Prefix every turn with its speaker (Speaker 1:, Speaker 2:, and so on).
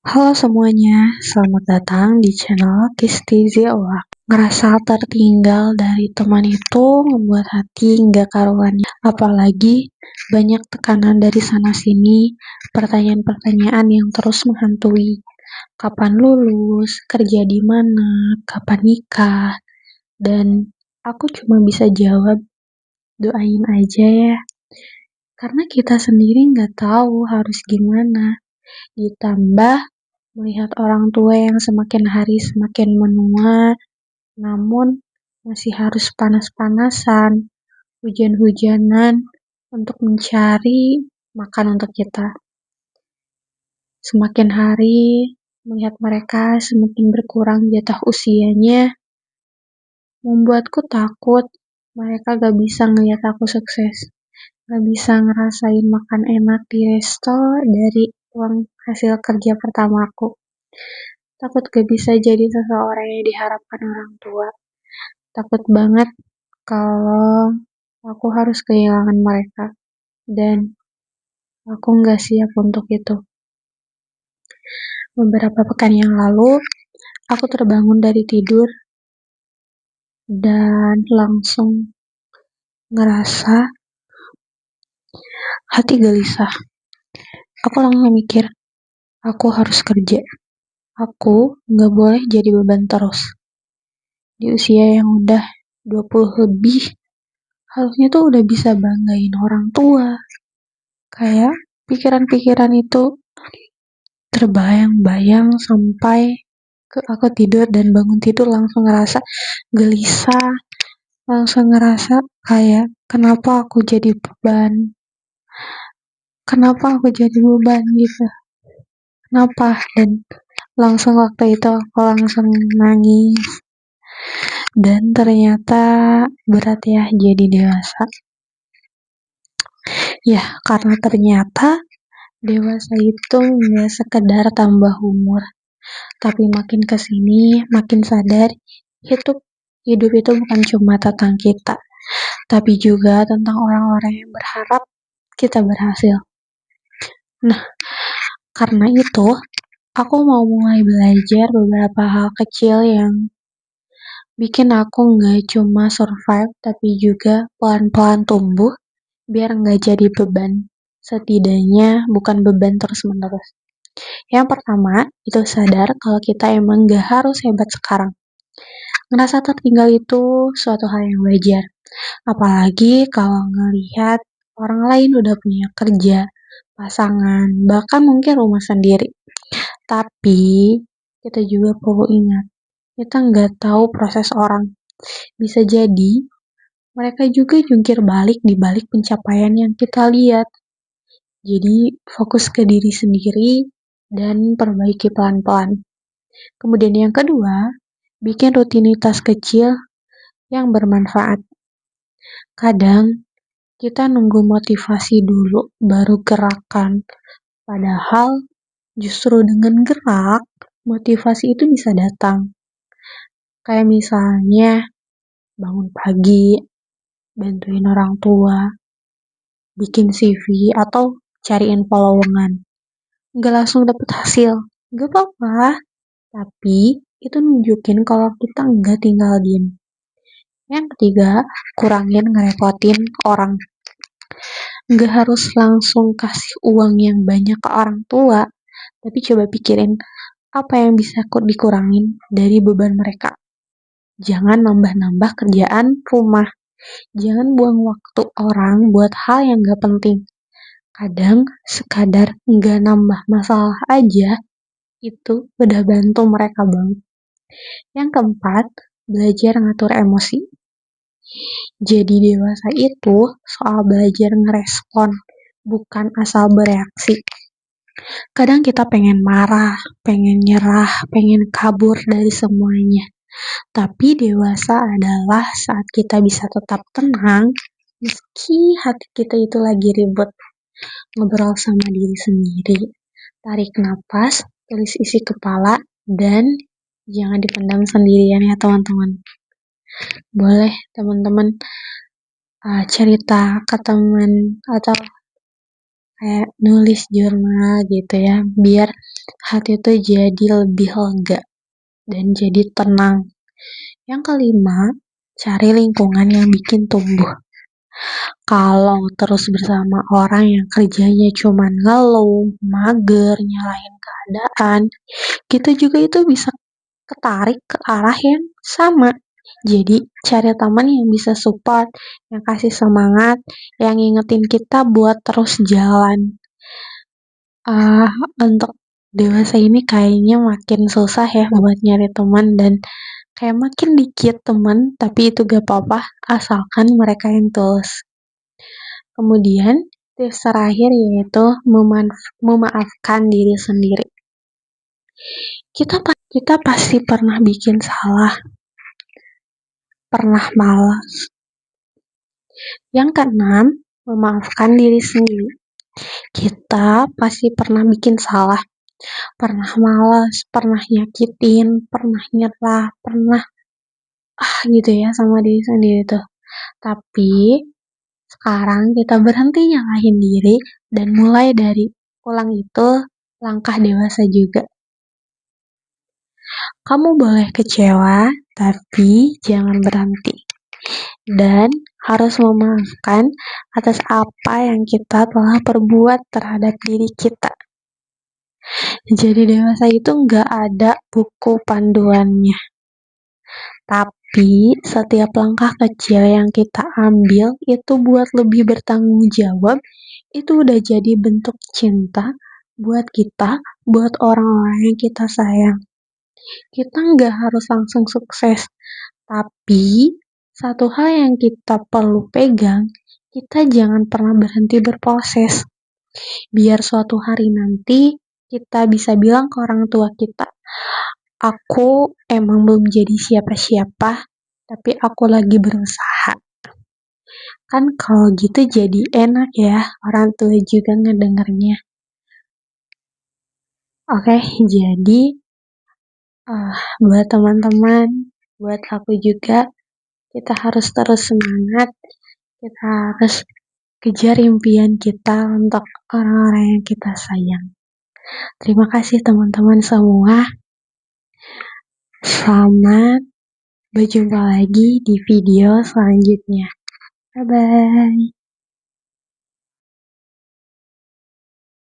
Speaker 1: Halo semuanya, selamat datang di channel Kisti Ziola. Ngerasa tertinggal dari teman itu membuat hati nggak karuan. Apalagi banyak tekanan dari sana-sini, pertanyaan-pertanyaan yang terus menghantui. Kapan lulus, kerja di mana, kapan nikah, dan aku cuma bisa jawab, doain aja ya. Karena kita sendiri nggak tahu harus gimana. Ditambah melihat orang tua yang semakin hari semakin menua, namun masih harus panas-panasan, hujan-hujanan untuk mencari makan untuk kita. Semakin hari melihat mereka semakin berkurang jatah usianya, membuatku takut mereka gak bisa ngeliat aku sukses. Gak bisa ngerasain makan enak di resto dari uang hasil kerja pertamaku. Takut gak bisa jadi seseorang yang diharapkan orang tua. Takut banget kalau aku harus kehilangan mereka. Dan aku gak siap untuk itu. Beberapa pekan yang lalu, aku terbangun dari tidur dan langsung ngerasa hati gelisah. Aku langsung mikir, aku harus kerja. Aku gak boleh jadi beban terus. Di usia yang udah 20 lebih, harusnya tuh udah bisa banggain orang tua. Kayak pikiran-pikiran itu terbayang-bayang sampai aku tidur dan bangun tidur langsung ngerasa gelisah, langsung ngerasa kayak kenapa aku jadi beban gitu, kenapa. Dan langsung waktu itu aku langsung nangis. Dan ternyata berat ya jadi dewasa. Ya, karena ternyata dewasa itu gak sekedar tambah umur, tapi makin kesini makin sadar hidup itu bukan cuma tentang kita, tapi juga tentang orang-orang yang berharap kita berhasil. Nah, karena itu aku mau mulai belajar beberapa hal kecil yang bikin aku gak cuma survive tapi juga pelan-pelan tumbuh biar gak jadi beban. Setidaknya bukan beban terus-menerus. Yang pertama, itu sadar kalau kita emang gak harus hebat sekarang. Ngerasa tertinggal itu suatu hal yang wajar. Apalagi kalau ngelihat orang lain udah punya kerja, pasangan, bahkan mungkin rumah sendiri. Tapi, kita juga perlu ingat, kita gak tahu proses orang. Bisa jadi, mereka juga jungkir balik di balik pencapaian yang kita lihat. Jadi, fokus ke diri sendiri dan perbaiki pelan-pelan. Kemudian yang kedua, bikin rutinitas kecil yang bermanfaat. Kadang kita nunggu motivasi dulu baru gerakan. Padahal justru dengan gerak, motivasi itu bisa datang. Kayak misalnya bangun pagi, bantuin orang tua, bikin CV, atau cari info lowongan. Nggak langsung dapet hasil, nggak apa-apa. Tapi itu nunjukin kalau kita nggak tinggal diem. Yang ketiga, kurangin ngerepotin orang. Nggak harus langsung kasih uang yang banyak ke orang tua, tapi coba pikirin apa yang bisa dikurangin dari beban mereka. Jangan nambah-nambah kerjaan rumah. Jangan buang waktu orang buat hal yang gak penting. Kadang sekadar nggak nambah masalah aja, itu udah bantu mereka banget. Yang keempat, belajar ngatur emosi. Jadi dewasa itu soal belajar ngerespon, bukan asal bereaksi. Kadang kita pengen marah, pengen nyerah, pengen kabur dari semuanya. Tapi dewasa adalah saat kita bisa tetap tenang, meski hati kita itu lagi ribut. Ngobrol sama diri sendiri, tarik napas, tulis isi kepala, dan jangan dipendam sendirian ya teman-teman. Boleh teman-teman cerita ke teman atau kayak nulis jurnal gitu ya, biar hati tuh jadi lebih lega dan jadi tenang. Yang kelima, cari lingkungan yang bikin tumbuh. Kalau terus bersama orang yang kerjanya cuma ngeluh, mager, nyalahin keadaan, kita juga itu bisa ketarik ke arah yang sama. Jadi, cari teman yang bisa support, yang kasih semangat, yang ngingetin kita buat terus jalan. Untuk dewasa ini kayaknya makin susah ya buat nyari teman dan kayak makin dikit teman, tapi itu gak apa-apa, asalkan mereka yang tulus. Kemudian, tips terakhir yaitu memaafkan diri sendiri. Kita pasti pernah bikin salah, pernah malas. Yang keenam, memaafkan diri sendiri. Kita pasti pernah bikin salah, pernah malas, pernah nyakitin, pernah nyerah, pernah gitu ya sama diri sendiri tuh. Tapi sekarang kita berhenti nyalahin diri dan mulai dari ulang itu langkah dewasa juga. Kamu boleh kecewa, tapi jangan berhenti. Dan harus memaafkan atas apa yang kita telah perbuat terhadap diri kita. Jadi dewasa itu nggak ada buku panduannya. Tapi setiap langkah kecil yang kita ambil itu buat lebih bertanggung jawab, itu udah jadi bentuk cinta buat kita, buat orang-orang yang kita sayang. Kita nggak harus langsung sukses, tapi satu hal yang kita perlu pegang, kita jangan pernah berhenti berproses. Biar suatu hari nanti kita bisa bilang ke orang tua kita, aku emang belum jadi siapa-siapa, tapi aku lagi berusaha. Kan kalau gitu jadi enak ya, orang tua juga ngedengernya. Oke, jadi buat teman-teman, buat aku juga, kita harus terus semangat, kita harus kejar impian kita untuk orang-orang yang kita sayang. Terima kasih teman-teman semua. Selamat berjumpa lagi di video selanjutnya. Bye-bye.